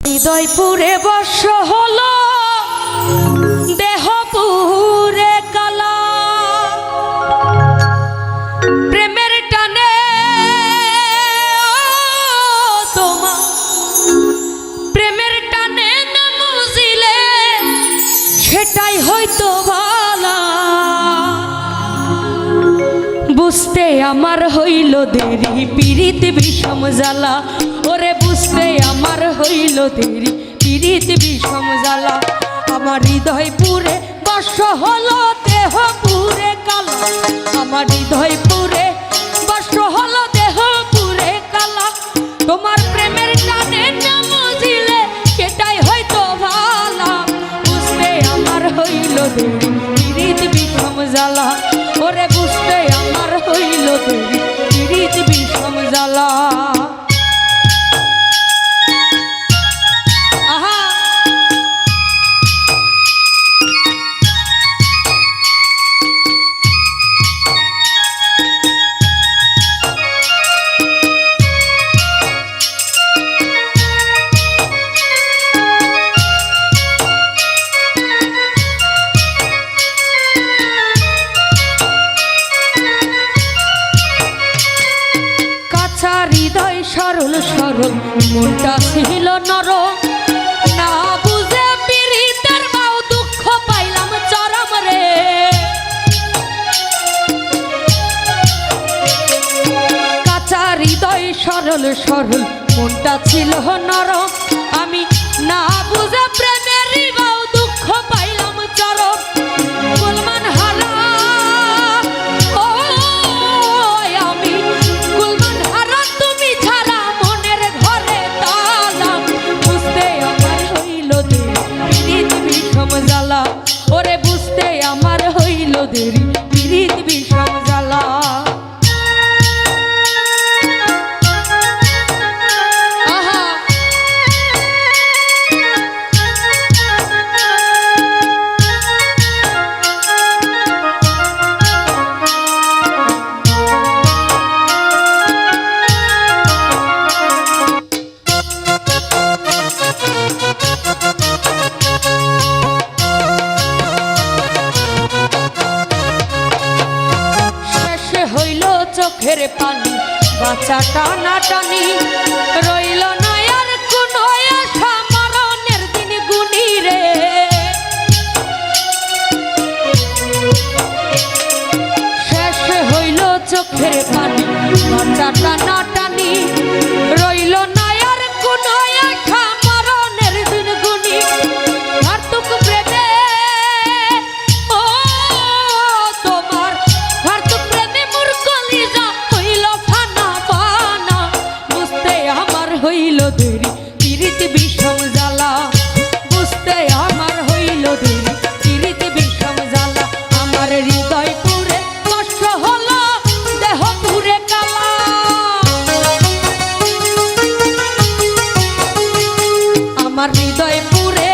হৃদয় পুরে বর্ষ হলো দেহ পুরে কালা প্রেমের টানে তোমার প্রেমের টানে না বুঝিলে সেটাই হয়তো ভালা বুঝতে আমার হইল দেরি পীড়িত বিষম জ্বালা ওরে বুঝতে আমার হইল দেরি পীড়িত বিষম জ্বালা আমার হৃদয় পুরে বর্ষ হলো দেহ পুরে কালা আমার হৃদয় পুরে বর্ষ হলো দেহ পুরে কালা তোমার প্রেমের টানে না বুঝিলে সেটাই হয়তো ভালা বুঝতে আমার হইল দেরি পীড়িত বিষম জ্বালা ওরে বুঝতে আমার হইল দেরি পীড়িত বিষম জ্বালা হৃদয় সরল সরল মনটা ছিল নরম না বুঝে পীড়িতের বাউ দুঃখ পাইলাম চরম রে কাঁচা হৃদয় সরল সরল মনটা ছিল নরম আমি না বুঝে প্রেমের বাউ দুঃখ পাইলাম চরম গুলমান হারা জ্বালা ওরে বুঝতে আমার হইল দেরি পীড়িত বিষম জ্বালা চোখের পানি বাঁচা টানা টানি রইল না আর কোনো আশা মরণের দিন গুনি রে শেষ হইল চোখের পানি বাঁচা টানা টানি রইল না আর কোনো আশা মরণের দিন গুনি ঘাটুক প্রেমে ও তোমার ঘাটুক প্রেমে হইল দেরি পীড়িত বিষম জ্বালা বুঝতে আমার হইল দেরি পীড়িত বিষম জ্বালা আমার হৃদয় পুরে কষ্ট হলো দেহ পুরে কালা আমার হৃদয় পুরে